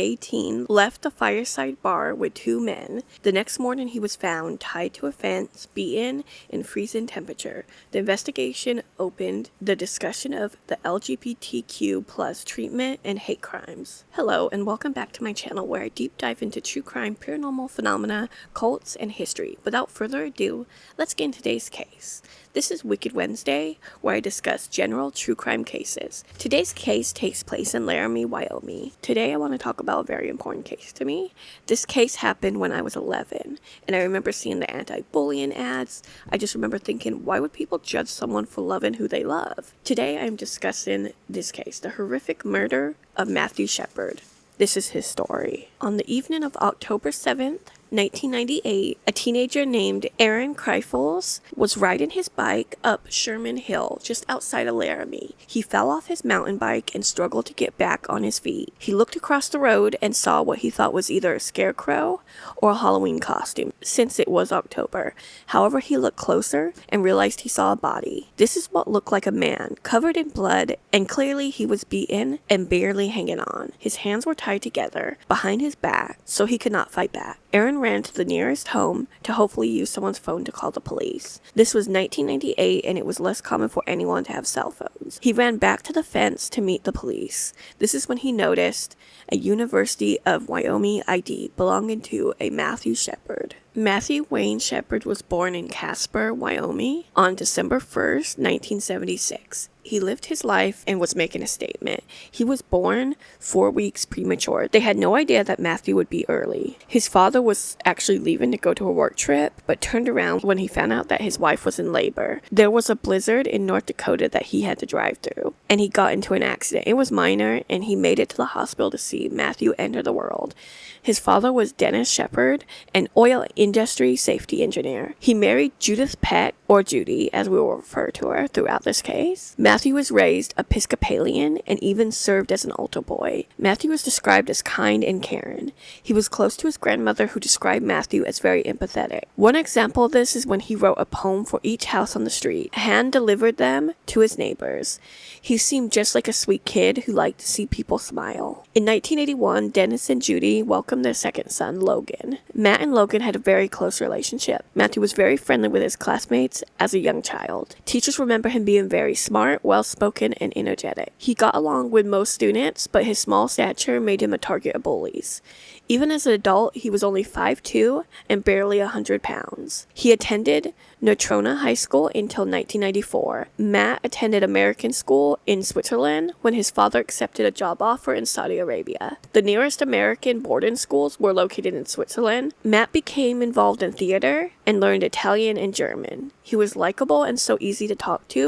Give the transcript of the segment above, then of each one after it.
18, left the Fireside bar with two men. The next morning he was found tied to a fence, beaten, in freezing temperature. The investigation opened the discussion of the LGBTQ plus treatment and hate crimes. Hello and welcome back to my channel where I deep dive into true crime, paranormal phenomena, cults, and history. Without further ado, let's get into today's case. This is Wicked Wednesday, where I discuss general true crime cases. Today's case takes place in Laramie, Wyoming. Today I want to talk about a very important case to me. This case happened when I was 11, and I remember seeing the anti-bullying ads. I just remember thinking, why would people judge someone for loving who they love? Today I'm discussing this case, the horrific murder of Matthew Shepard. This is his story. On the evening of October 7th, 1998, a teenager named Aaron Kreifels was riding his bike up Sherman Hill just outside of Laramie. He fell off his mountain bike and struggled to get back on his feet. He looked across the road and saw what he thought was either a scarecrow or a Halloween costume, since it was October. However, he looked closer and realized he saw a body. This is what looked like a man, covered in blood, and clearly he was beaten and barely hanging on. His hands were tied together behind his back so he could not fight back. Aaron ran to the nearest home to hopefully use someone's phone to call the police. This was 1998 and it was less common for anyone to have cell phones. He ran back to the fence to meet the police. This is when he noticed a University of Wyoming ID belonging to a Matthew Shepard. Matthew Wayne Shepard was born in Casper, Wyoming on December 1st, 1976. He lived his life and was making a statement. He was born 4 weeks premature. They had no idea that Matthew would be early. His father was actually leaving to go to a work trip, but turned around when he found out that his wife was in labor. There was a blizzard in North Dakota that he had to drive through, and he got into an accident. It was minor, and he made it to the hospital to see Matthew enter the world. His father was Dennis Shepard, an oil industry safety engineer. He married Judith Peck, or Judy, as we will refer to her throughout this case. Matthew was raised Episcopalian and even served as an altar boy. Matthew was described as kind and caring. He was close to his grandmother, who described Matthew as very empathetic. One example of this is when he wrote a poem for each house on the street, hand-delivered them to his neighbors. He seemed just like a sweet kid who liked to see people smile. In 1981, Dennis and Judy welcomed their second son, Logan. Matt and Logan had a very close relationship. Matthew was very friendly with his classmates as a young child. Teachers remember him being very smart, well-spoken, and energetic. He got along with most students, but his small stature made him a target of bullies. Even as an adult, he was only 5'2" and barely 100 pounds. He attended Natrona High School until 1994. Matt attended American school in Switzerland when his father accepted a job offer in Saudi Arabia. The nearest American boarding schools were located in Switzerland. Matt became involved in theater and learned Italian and German. He was likable and so easy to talk to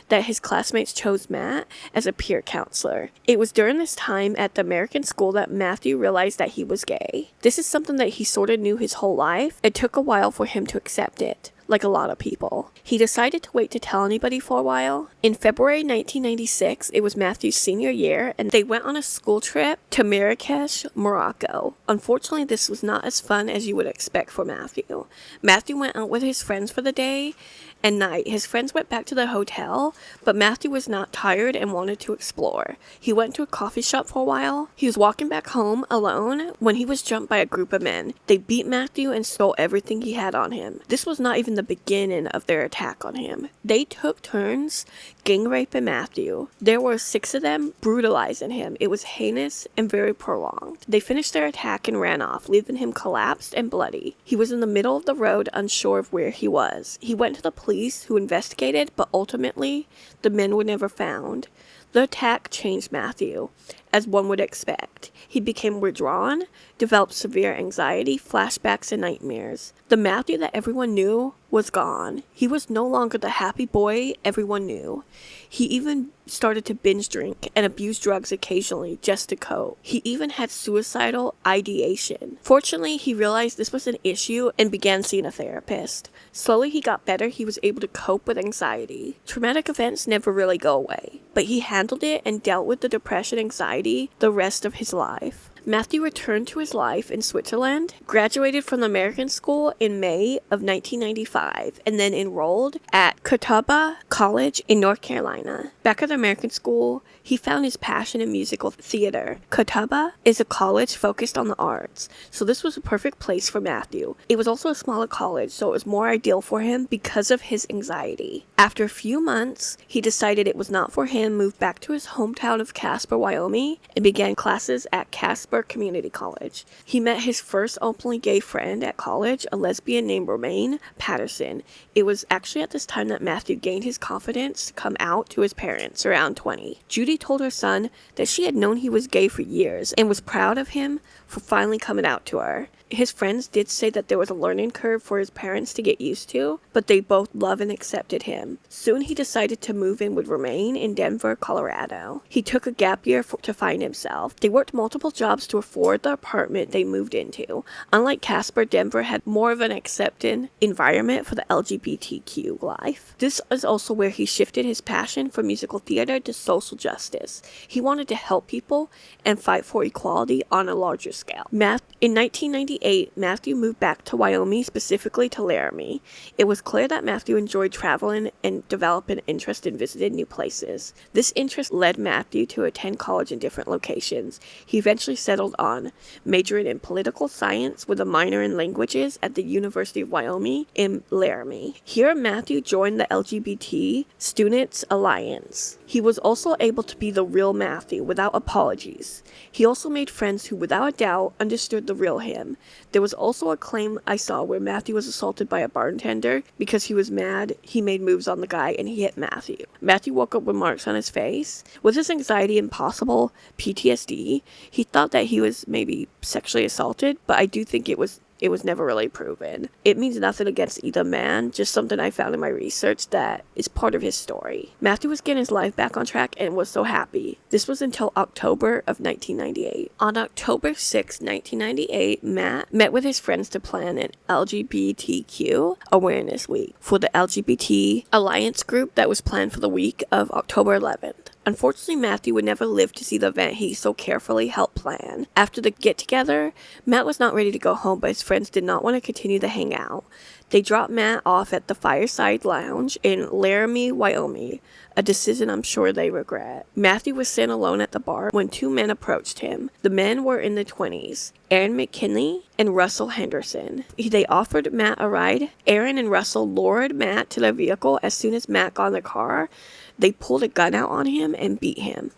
that his classmates chose Matt as a peer counselor. It was during this time at the American school that Matthew realized that he was gay. This is something that he sort of knew his whole life. It took a while for him to accept it, like a lot of people. He decided to wait to tell anybody for a while. In February 1996, it was Matthew's senior year, and they went on a school trip to Marrakesh, Morocco. Unfortunately, this was not as fun as you would expect for Matthew. Matthew went out with his friends for the day and night. His friends went back to the hotel, but Matthew was not tired and wanted to explore. He went to a coffee shop for a while. He was walking back home alone when he was jumped by a group of men. They beat Matthew and stole everything he had on him. This was not even the beginning of their attack on him. They took turns gang raping Matthew. There were 6 of them brutalizing him. It was heinous and very prolonged. They finished their attack and ran off, leaving him collapsed and bloody. He was in the middle of the road, unsure of where he was. He went to the police, who investigated, but ultimately the men were never found. The attack changed Matthew, as one would expect. He became withdrawn, developed severe anxiety, flashbacks, and nightmares. The Matthew that everyone knew was gone. He was no longer the happy boy everyone knew. He even started to binge drink and abuse drugs occasionally just to cope. He even had suicidal ideation. Fortunately, he realized this was an issue and began seeing a therapist. Slowly he got better. He was able to cope with anxiety. Traumatic events never really go away, but he handled it and dealt with the depression and anxiety the rest of his life. Matthew returned to his life in Switzerland, graduated from the American school in May of 1995, and then enrolled at Catawba College in North Carolina. Back Back at American school, he found his passion in musical theater. Catawba is a college focused on the arts, so this was a perfect place for Matthew. It was also a smaller college, so it was more ideal for him because of his anxiety. After a few months, he decided it was not for him, moved back to his hometown of Casper, Wyoming, and began classes at Casper Community College. He met his first openly gay friend at college, a lesbian named Romaine Patterson. It was actually at this time that Matthew gained his confidence to come out to his parents, around 20. Judy told her son that she had known he was gay for years and was proud of him for finally coming out to her. His friends did say that there was a learning curve for his parents to get used to, but they both loved and accepted him. Soon he decided to move in with Romaine in Denver, Colorado. He took a gap year to find himself. They worked multiple jobs to afford the apartment they moved into. Unlike Casper, Denver had more of an accepting environment for the LGBTQ life. This is also where he shifted his passion for musical theater to social justice. He wanted to help people and fight for equality on a larger scale. In 1998, Matthew moved back to Wyoming, specifically to Laramie. It was clear that Matthew enjoyed traveling and developed an interest in visiting new places. This interest led Matthew to attend college in different locations. He eventually settled on majoring in political science with a minor in languages at the University of Wyoming in Laramie. Here, Matthew joined the LGBT Students Alliance. He was also able to be the real Matthew without apologies. He also made friends who, without a doubt, understood the real him. There was also a claim I saw where Matthew was assaulted by a bartender because he was mad he made moves on the guy and he hit Matthew. Matthew woke up with marks on his face. With his anxiety and possible PTSD, he thought that he was maybe sexually assaulted, but I do think it was never really proven. It means nothing against either man, just something I found in my research that is part of his story. Matthew was getting his life back on track and was so happy. This was until October of 1998. On October 6, 1998, Matt met with his friends to plan an LGBTQ Awareness Week for the LGBT Alliance group that was planned for the week of October 11th. Unfortunately, Matthew would never live to see the event he so carefully helped plan. After the get-together, Matt was not ready to go home, but his friends did not want to continue the hangout. They dropped Matt off at the Fireside Lounge in Laramie, Wyoming, a decision I'm sure they regret. Matthew was sitting alone at the bar when two men approached him. The men were in their 20s, Aaron McKinney and Russell Henderson. They offered Matt a ride. Aaron and Russell lured Matt to their vehicle. As soon as Matt got in the car, they pulled a gun out on him and beat him.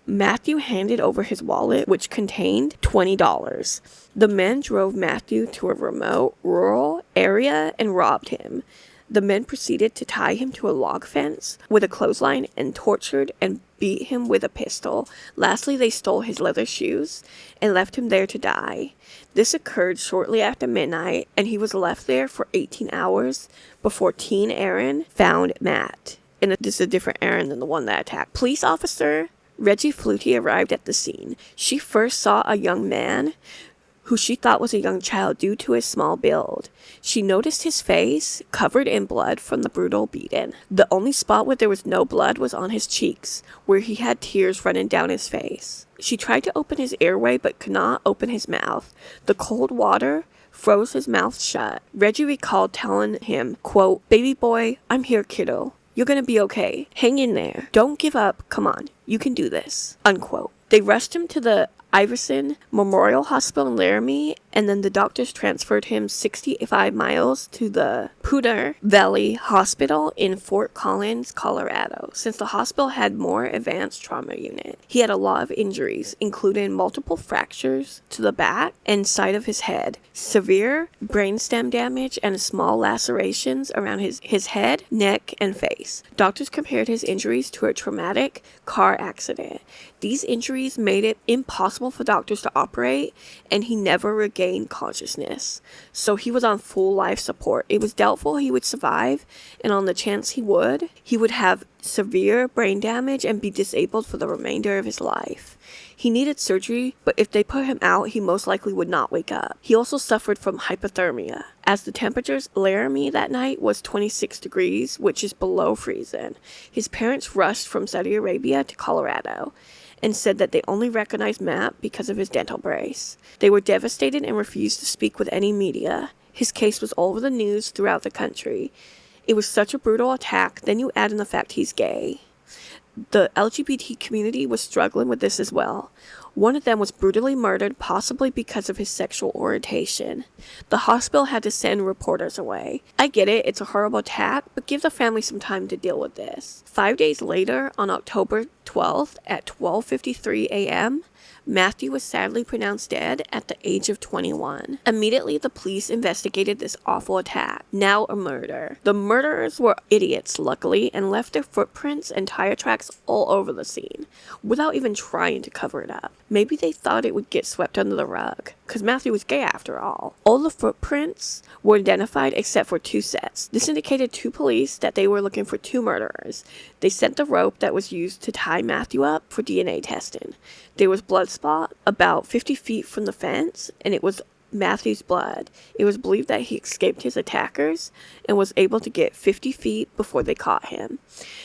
Matthew handed over his wallet, which contained $20. The men drove Matthew to a remote, rural area and robbed him. The men proceeded to tie him to a log fence with a clothesline and tortured and beat him with a pistol. Lastly, they stole his leather shoes and left him there to die. This occurred shortly after midnight, and he was left there for 18 hours before teen Aaron found Matt. And this is a different Aaron than the one that attacked. Police officer Reggie Flutie arrived at the scene. She first saw a young man who she thought was a young child due to his small build. She noticed his face covered in blood from the brutal beating. The only spot where there was no blood was on his cheeks, where he had tears running down his face. She tried to open his airway but could not open his mouth. The cold water froze his mouth shut. Reggie recalled telling him, quote, "Baby boy, I'm here, kiddo. You're gonna be okay. Hang in there. Don't give up. Come on. You can do this." Unquote. They rushed him to the Iverson Memorial Hospital in Laramie, and then the doctors transferred him 65 miles to the Poudre Valley Hospital in Fort Collins, Colorado, since the hospital had more advanced trauma unit. He had a lot of injuries, including multiple fractures to the back and side of his head, severe brainstem damage, and small lacerations around his head, neck, and face. Doctors compared his injuries to a traumatic car accident. These injuries made it impossible for doctors to operate, and he never regained consciousness. So he was on full life support. It was doubtful he would survive, and on the chance he would have severe brain damage and be disabled for the remainder of his life. He needed surgery, but if they put him out, he most likely would not wake up. He also suffered from hypothermia, as the temperatures in Laramie that night was 26 degrees, which is below freezing. His parents rushed from Saudi Arabia to Colorado and said that they only recognized Matt because of his dental brace. They were devastated and refused to speak with any media. His case was all over the news throughout the country. It was such a brutal attack. Then you add in the fact he's gay. The LGBT community was struggling with this as well. One of them was brutally murdered, possibly because of his sexual orientation. The hospital had to send reporters away. I get it, it's a horrible attack, but give the family some time to deal with this. 5 days later, on October 12th at 12:53 a.m., Matthew was sadly pronounced dead at the age of 21. Immediately, the police investigated this awful attack, now a murder. The murderers were idiots, luckily, and left their footprints and tire tracks all over the scene, without even trying to cover it up. Maybe they thought it would get swept under the rug, because Matthew was gay after all. All the footprints were identified except for 2 sets. This indicated to police that they were looking for 2 murderers. They sent the rope that was used to tie Matthew up for DNA testing. There was blood spot about 50 feet from the fence, and it was Matthew's blood. It was believed that he escaped his attackers and was able to get 50 feet before they caught him.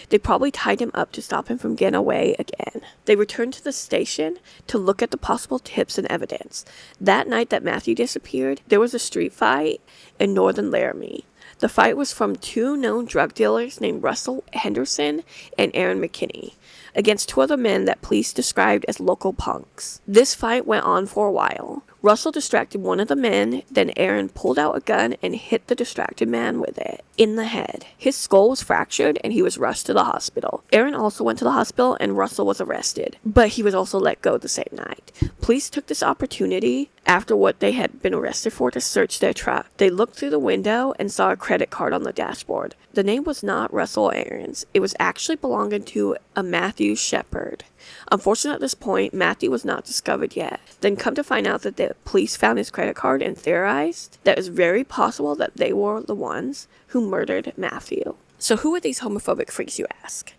They probably tied him up to stop him from getting away again. They returned to the station to look at the possible tips and evidence. That night that Matthew disappeared, there was a street fight in northern Laramie. The fight was from 2 known drug dealers named Russell Henderson and Aaron McKinney, against 2 other men that police described as local punks. This fight went on for a while. Russell distracted one of the men, then Aaron pulled out a gun and hit the distracted man with it in the head. His skull was fractured and he was rushed to the hospital. Aaron also went to the hospital and Russell was arrested, but he was also let go the same night. Police took this opportunity after what they had been arrested for to search their truck. They looked through the window and saw a credit card on the dashboard. The name was not Russell or Aaron's. It was actually belonging to a Matthew Shepard. Unfortunately, at this point, Matthew was not discovered yet. Then come to find out that the police found his credit card and theorized that it was very possible that they were the ones who murdered Matthew. So who are these homophobic freaks, you ask?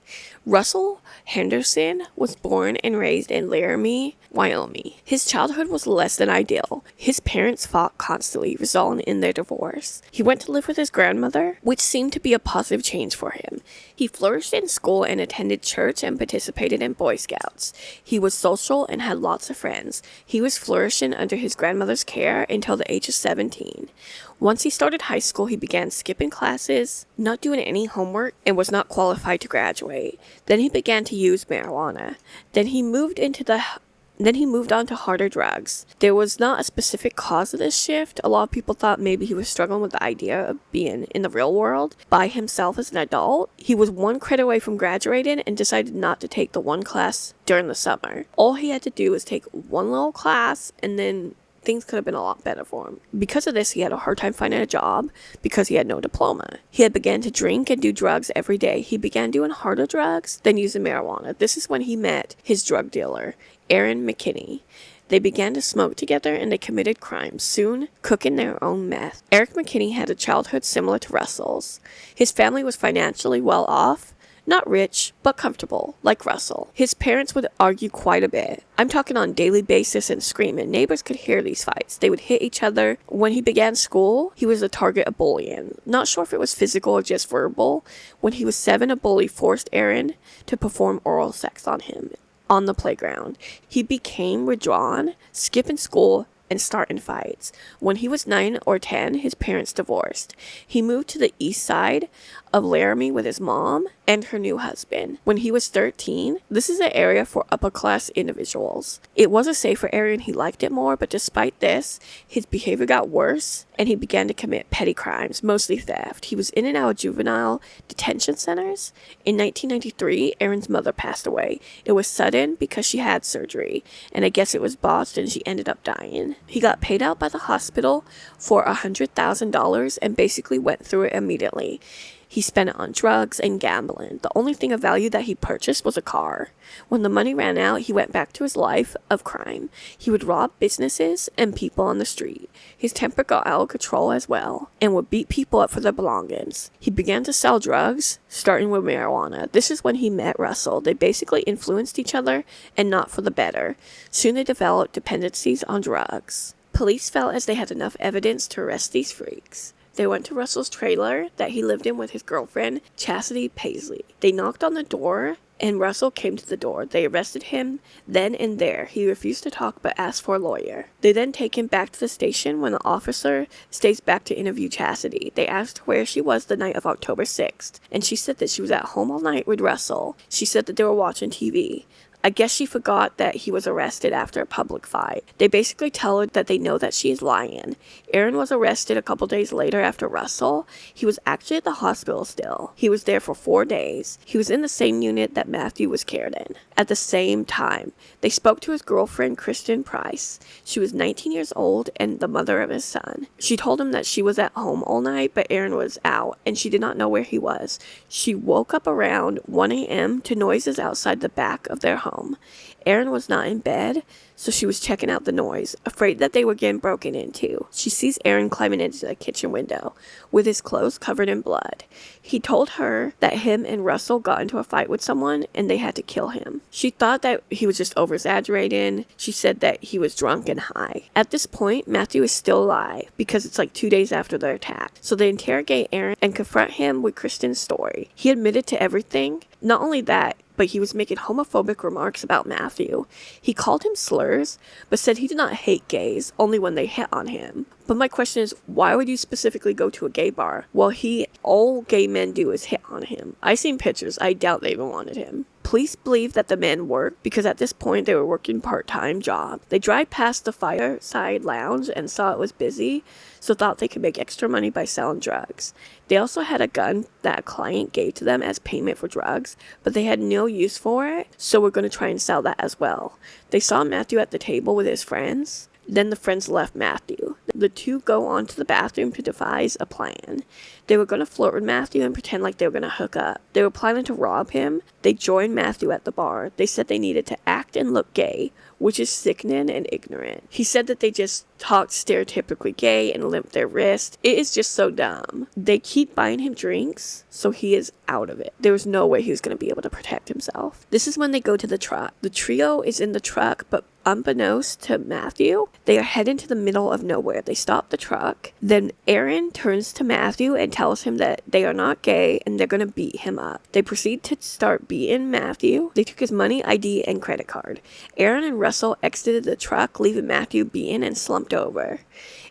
Russell Henderson was born and raised in Laramie, Wyoming. His childhood was less than ideal. His parents fought constantly, resulting in their divorce. He went to live with his grandmother, which seemed to be a positive change for him. He flourished in school and attended church and participated in Boy Scouts. He was social and had lots of friends. He was flourishing under his grandmother's care until the age of 17. Once he started high school, he began skipping classes, not doing any homework, and was not qualified to graduate. Then he began to use marijuana. Then he moved on to harder drugs. There was not a specific cause of this shift. A lot of people thought maybe he was struggling with the idea of being in the real world by himself as an adult. He was 1 credit away from graduating and decided not to take the 1 class during the summer. All he had to do was take 1 little class and then things could have been a lot better for him. Because of this, he had a hard time finding a job because he had no diploma. He had began to drink and do drugs every day. He began doing harder drugs, then using marijuana. This is when he met his drug dealer, Aaron McKinney. They began to smoke together and they committed crimes, soon cooking their own meth. Eric McKinney had a childhood similar to Russell's. His family was financially well off. Not rich, but comfortable, like Russell. His parents would argue quite a bit. I'm talking on a daily basis and screaming. Neighbors could hear these fights. They would hit each other. When he began school, he was the target of bullying. Not sure if it was physical or just verbal. When he was 7, a bully forced Aaron to perform oral sex on him on the playground. He became withdrawn, skipping school, and starting fights. When he was 9 or 10, his parents divorced. He moved to the east side of Laramie with his mom and her new husband. When he was 13, this is an area for upper-class individuals. It was a safer area and he liked it more, but despite this, his behavior got worse and he began to commit petty crimes, mostly theft. He was in and out of juvenile detention centers. In 1993, Aaron's mother passed away. It was sudden because she had surgery, and I guess it was botched and she ended up dying. He got paid out by the hospital for $100,000 and basically went through it immediately. He spent it on drugs and gambling. The only thing of value that he purchased was a car. When the money ran out, he went back to his life of crime. He would rob businesses and people on the street. His temper got out of control as well, and would beat people up for their belongings. He began to sell drugs, starting with marijuana. This is when he met Russell. They basically influenced each other, and not for the better. Soon they developed dependencies on drugs. Police felt as they had enough evidence to arrest these freaks. They went to Russell's trailer that he lived in with his girlfriend, Chastity Paisley. They knocked on the door and Russell came to the door. They arrested him then and there. He refused to talk but asked for a lawyer. They then take him back to the station when the officer stays back to interview Chastity. They asked where she was the night of October 6th, and she said that she was at home all night with Russell. She said that they were watching TV. I guess she forgot that he was arrested after a public fight. They basically tell her that they know that she is lying. Aaron was arrested a couple days later after Russell. He was actually at the hospital still. He was there for 4 days. He was in the same unit that Matthew was cared in. At the same time, they spoke to his girlfriend, Kristen Price. She was 19 years old and the mother of his son. She told him that she was at home all night, but Aaron was out, and she did not know where he was. She woke up around 1 a.m. to noises outside the back of their home. Aaron was not in bed, so she was checking out the noise, afraid that they were getting broken into. She sees Aaron climbing into the kitchen window, with his clothes covered in blood. He told her that him and Russell got into a fight with someone, and they had to kill him. She thought that he was just over-exaggerating. She said that he was drunk and high. At this point, Matthew is still alive, because it's like 2 days after their attack. So they interrogate Aaron and confront him with Kristen's story. He admitted to everything. Not only that, but he was making homophobic remarks about Matthew. He called him slurs, but said he did not hate gays, only when they hit on him. But my question is, why would you specifically go to a gay bar? Well, all gay men do is hit on him. I seen pictures. I doubt they even wanted him. Police believe that the men worked because at this point they were working part-time job. They drive past the Fireside lounge and saw it was busy, so thought they could make extra money by selling drugs. They also had a gun that a client gave to them as payment for drugs, but they had no use for it, so we're going to try and sell that as well. They saw Matthew at the table with his friends. Then the friends left Matthew. The two go on to the bathroom to devise a plan. They were going to flirt with Matthew and pretend like they were going to hook up. They were planning to rob him. They joined Matthew at the bar. They said they needed to act and look gay, which is sickening and ignorant. He said that they just talked stereotypically gay and limped their wrist. It is just so dumb. They keep buying him drinks, so he is out of it. There was no way he was going to be able to protect himself. This is when they go to the truck. The trio is in the truck, but unbeknownst to Matthew, they are heading to the middle of nowhere. They stop the truck. Then Aaron turns to Matthew and tells him that they are not gay and they're going to beat him up. They proceed to start beating Matthew. They took his money, ID, and credit card. Aaron and Russell exited the truck, leaving Matthew beaten and slumped over.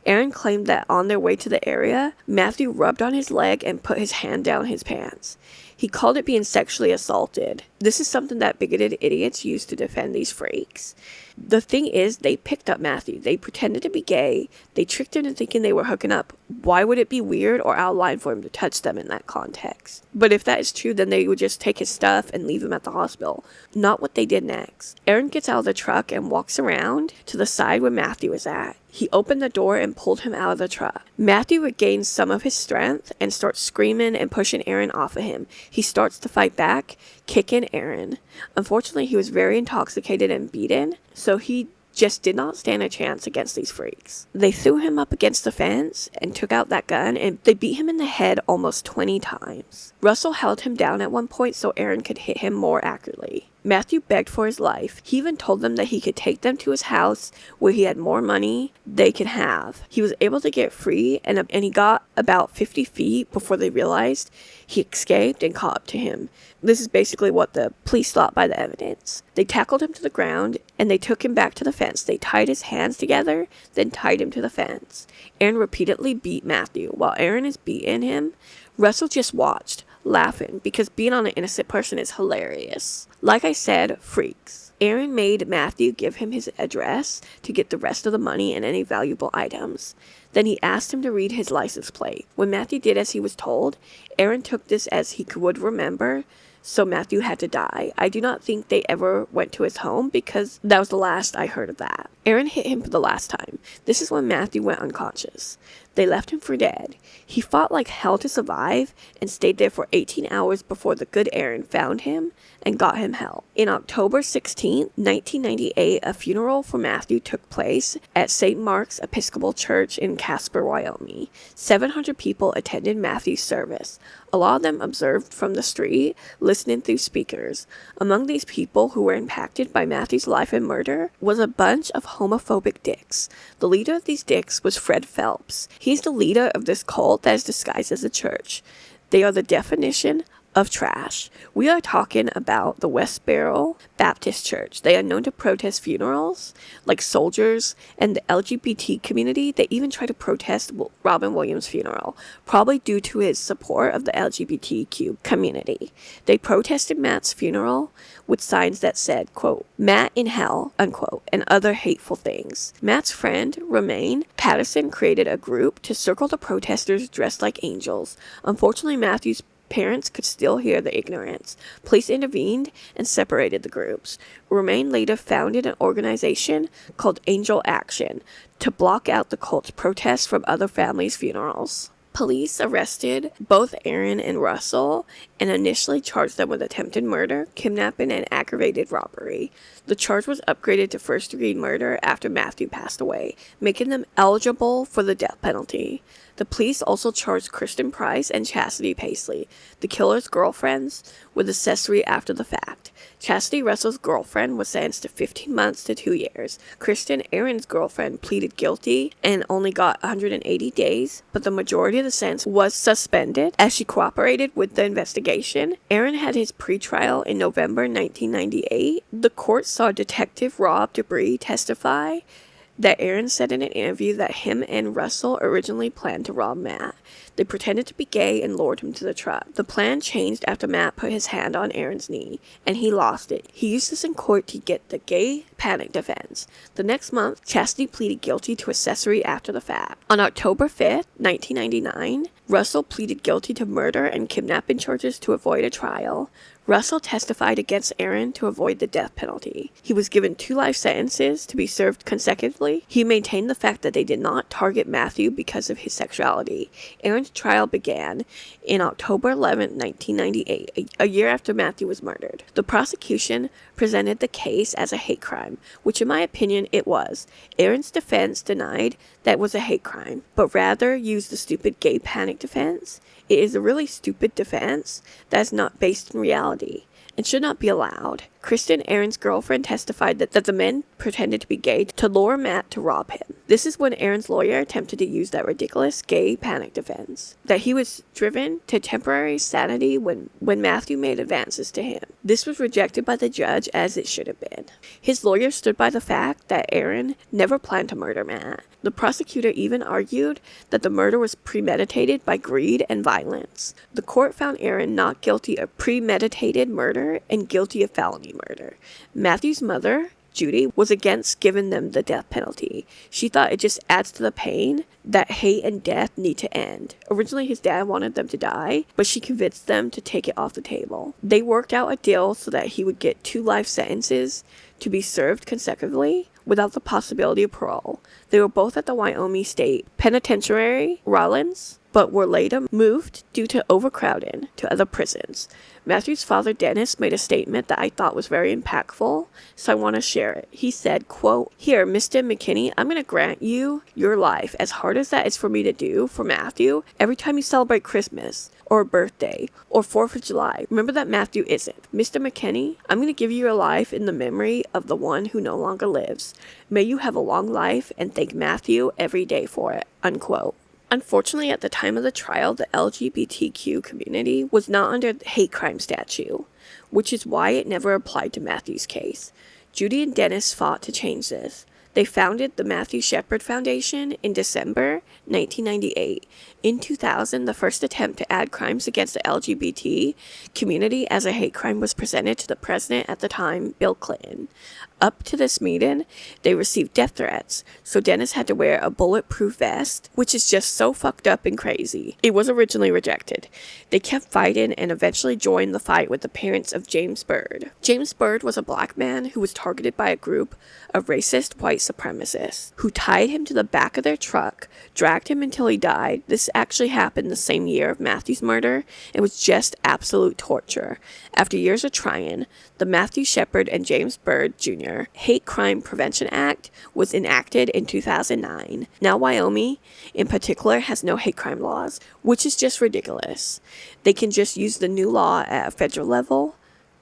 Aaron claimed that on their way to the area, Matthew rubbed on his leg and put his hand down his pants. He called it being sexually assaulted. This is something that bigoted idiots use to defend these freaks. The thing is, they picked up Matthew. They pretended to be gay. They tricked him into thinking they were hooking up. Why would it be weird or out of line for him to touch them in that context? But if that is true, then they would just take his stuff and leave him at the hospital. Not what they did next. Aaron gets out of the truck and walks around to the side where Matthew is at. He opened the door and pulled him out of the truck. Matthew regains some of his strength and starts screaming and pushing Aaron off of him. He starts to fight back, kicking Aaron. Unfortunately, he was very intoxicated and beaten, so he just did not stand a chance against these freaks. They threw him up against the fence and took out that gun, and they beat him in the head almost 20 times. Russell held him down at one point so Aaron could hit him more accurately. Matthew begged for his life. He even told them that he could take them to his house where he had more money they could have. He was able to get free, and he got about 50 feet before they realized he escaped and caught up to him. This is basically what the police thought by the evidence. They tackled him to the ground, and they took him back to the fence. They tied his hands together, then tied him to the fence. Aaron repeatedly beat Matthew. While Aaron is beating him, Russell just watched, laughing, because being on an innocent person is hilarious. Like I said, freaks. Aaron made Matthew give him his address to get the rest of the money and any valuable items. Then he asked him to read his license plate. When Matthew did as he was told, Aaron took this as he would remember, so Matthew had to die. I do not think they ever went to his home because that was the last I heard of that. Aaron hit him for the last time. This is when Matthew went unconscious. They left him for dead. He fought like hell to survive and stayed there for 18 hours before the good Aaron found him and got him help. In October 16, 1998, a funeral for Matthew took place at St. Mark's Episcopal Church in Casper, Wyoming. 700 people attended Matthew's service. A lot of them observed from the street, listening through speakers. Among these people who were impacted by Matthew's life and murder was a bunch of homophobic dicks. The leader of these dicks was Fred Phelps. He's the leader of this cult that is disguised as a church. They are the definition of trash. We are talking about the West Barrel Baptist Church. They are known to protest funerals, like soldiers and the LGBT community. They even try to protest Robin Williams' funeral, probably due to his support of the LGBTQ community. They protested Matt's funeral with signs that said, quote, "Matt in hell," unquote, and other hateful things. Matt's friend, Romaine Patterson, created a group to circle the protesters dressed like angels. Unfortunately, Matthew's parents could still hear the ignorance. Police intervened and separated the groups. Romaine later founded an organization called Angel Action to block out the cult's protests from other families' funerals. Police arrested both Aaron and Russell and initially charged them with attempted murder, kidnapping, and aggravated robbery. The charge was upgraded to first-degree murder after Matthew passed away, making them eligible for the death penalty. The police also charged Kristen Price and Chastity Paisley, the killer's girlfriends, with accessory after the fact. Chastity, Russell's girlfriend, was sentenced to 15 months to 2 years. Kristen, Aaron's girlfriend, pleaded guilty and only got 180 days, but the majority of the sentence was suspended as she cooperated with the investigation. Aaron had his pretrial in November 1998. The court saw Detective Rob Debris testify that Aaron said in an interview that him and Russell originally planned to rob Matt. They pretended to be gay and lured him to the truck. The plan changed after Matt put his hand on Aaron's knee, and he lost it. He used this in court to get the gay panic defense. The next month, Chastity pleaded guilty to accessory after the fact. On October 5th, 1999, Russell pleaded guilty to murder and kidnapping charges to avoid a trial. Russell testified against Aaron to avoid the death penalty. He was given 2 life sentences to be served consecutively. He maintained the fact that they did not target Matthew because of his sexuality. Aaron's trial began in October 11, 1998, a year after Matthew was murdered. The prosecution presented the case as a hate crime, which in my opinion it was. Aaron's defense denied that it was a hate crime, but rather used the stupid gay panic defense. It is a really stupid defense that is not based in reality and should not be allowed. Kristen, Aaron's girlfriend, testified that the men pretended to be gay to lure Matt to rob him. This is when Aaron's lawyer attempted to use that ridiculous gay panic defense, that he was driven to temporary sanity when Matthew made advances to him. This was rejected by the judge, as it should have been. His lawyer stood by the fact that Aaron never planned to murder Matt. The prosecutor even argued that the murder was premeditated by greed and violence. The court found Aaron not guilty of premeditated murder and guilty of felony murder. Matthew's mother, Judy, was against giving them the death penalty. She thought it just adds to the pain that hate and death need to end. Originally, his dad wanted them to die, but she convinced them to take it off the table. They worked out a deal so that he would get 2 life sentences to be served consecutively without the possibility of parole. They were both at the Wyoming State Penitentiary, Rawlins, but were later moved due to overcrowding to other prisons. Matthew's father, Dennis, made a statement that I thought was very impactful, so I want to share it. He said, quote, "Here, Mr. McKinney, I'm going to grant you your life. As hard as that is for me to do for Matthew, every time you celebrate Christmas or a birthday or 4th of July, remember that Matthew isn't. Mr. McKinney, I'm going to give you your life in the memory of the one who no longer lives. May you have a long life and thank Matthew every day for it," unquote. Unfortunately, at the time of the trial, the LGBTQ community was not under the hate crime statute, which is why it never applied to Matthew's case. Judy and Dennis fought to change this. They founded the Matthew Shepard Foundation in December 1998. In 2000, the first attempt to add crimes against the LGBT community as a hate crime was presented to the president at the time, Bill Clinton. Up to this meeting, they received death threats, so Dennis had to wear a bulletproof vest, which is just so fucked up and crazy. It was originally rejected. They kept fighting and eventually joined the fight with the parents of James Byrd. James Byrd was a black man who was targeted by a group of racist white supremacists who tied him to the back of their truck, dragged him until he died. This actually happened the same year of Matthew's murder. It was just absolute torture. After years of trying, the Matthew Shepard and James Byrd Jr. Hate Crime Prevention Act was enacted in 2009. Now Wyoming, in particular, has no hate crime laws, which is just ridiculous. They can just use the new law at a federal level,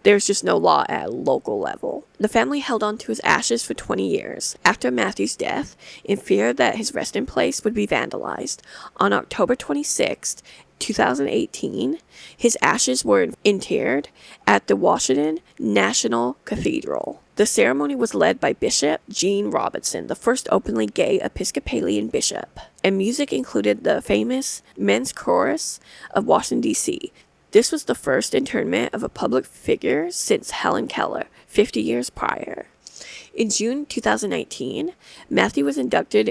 There's just no law at a local level. The family held on to his ashes for 20 years after Matthew's death in fear that his resting place would be vandalized. On October 26, 2018, his ashes were interred at the Washington National Cathedral. The ceremony was led by Bishop Gene Robinson, the first openly gay Episcopalian bishop, and music included the famous Men's Chorus of Washington, D.C. This was the first interment of a public figure since Helen Keller, 50 years prior. In June 2019, Matthew was inducted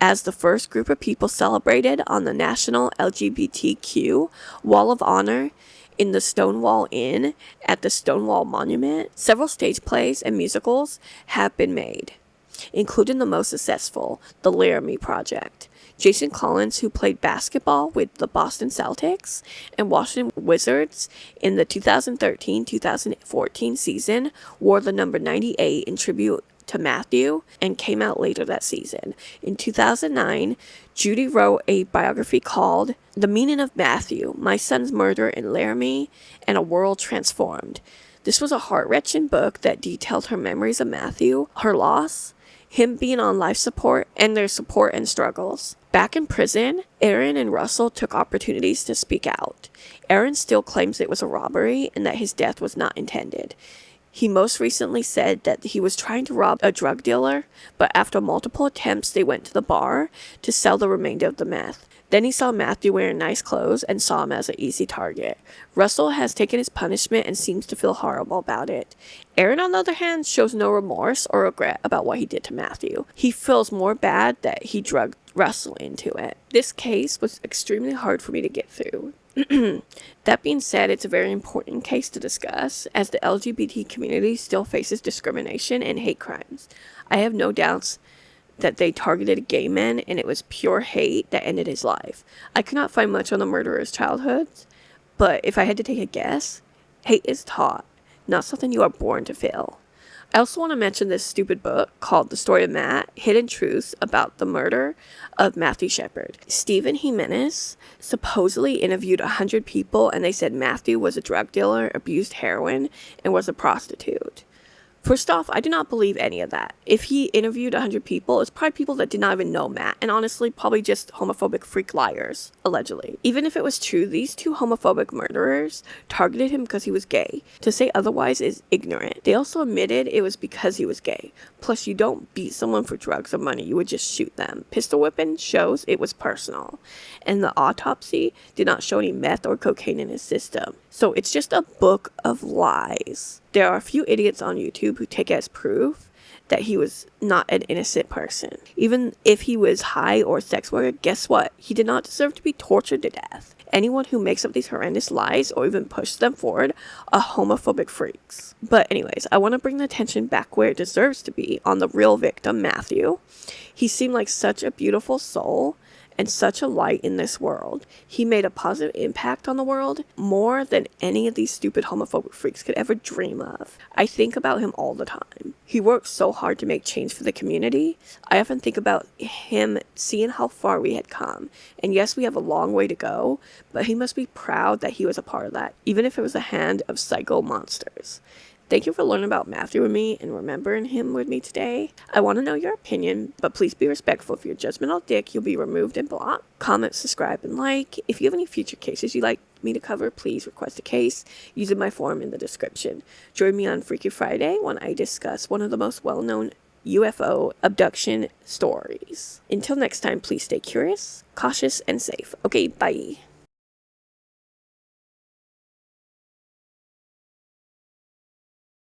as the first group of people celebrated on the National LGBTQ Wall of Honor in the Stonewall Inn at the Stonewall Monument. Several stage plays and musicals have been made, including the most successful, the Laramie Project. Jason Collins, who played basketball with the Boston Celtics and Washington Wizards in the 2013-2014 season, wore the number 98 in tribute to Matthew and came out later that season. In 2009, Judy wrote a biography called The Meaning of Matthew, My Son's Murder in Laramie and a World Transformed. This was a heart-wrenching book that detailed her memories of Matthew, her loss, him being on life support, and their support and struggles. Back in prison, Aaron and Russell took opportunities to speak out. Aaron still claims it was a robbery and that his death was not intended. He most recently said that he was trying to rob a drug dealer, but after multiple attempts, they went to the bar to sell the remainder of the meth. Then he saw Matthew wearing nice clothes and saw him as an easy target. Russell has taken his punishment and seems to feel horrible about it. Aaron, on the other hand, shows no remorse or regret about what he did to Matthew. He feels more bad that he drugged Russell into it. This case was extremely hard for me to get through. That being said, it's a very important case to discuss, as the LGBT community still faces discrimination and hate crimes. I have no doubts that they targeted gay men, and it was pure hate that ended his life. I could not find much on the murderer's childhood, but if I had to take a guess, hate is taught, not something you are born to feel. I also want to mention this stupid book called The Story of Matt, Hidden Truths About the Murder of Matthew Shepard. Stephen Jimenez supposedly interviewed 100 people, and they said Matthew was a drug dealer, abused heroin, and was a prostitute. First off, I do not believe any of that. If he interviewed 100 people, it's probably people that did not even know Matt, and honestly, probably just homophobic freak liars, allegedly. Even if it was true, these two homophobic murderers targeted him because he was gay. To say otherwise is ignorant. They also admitted it was because he was gay. Plus, you don't beat someone for drugs or money, you would just shoot them. Pistol whipping shows it was personal, and the autopsy did not show any meth or cocaine in his system. So it's just a book of lies. There are a few idiots on YouTube who take it as proof that he was not an innocent person. Even if he was high or sex worker, guess what? He did not deserve to be tortured to death. Anyone who makes up these horrendous lies or even pushes them forward are homophobic freaks. But anyways, I want to bring the attention back where it deserves to be, on the real victim, Matthew. He seemed like such a beautiful soul and such a light in this world. He made a positive impact on the world, more than any of these stupid homophobic freaks could ever dream of. I think about him all the time. He worked so hard to make change for the community. I often think about him, seeing how far we had come. And yes, we have a long way to go, but he must be proud that he was a part of that, even if it was a hand of psycho monsters. Thank you for learning about Matthew with me and remembering him with me today. I want to know your opinion, but please be respectful. If you're a judgmental dick, you'll be removed and blocked. Comment, subscribe, and like. If you have any future cases you'd like me to cover, please request a case using my form in the description. Join me on Freaky Friday when I discuss one of the most well-known UFO abduction stories. Until next time, please stay curious, cautious, and safe. Okay, bye.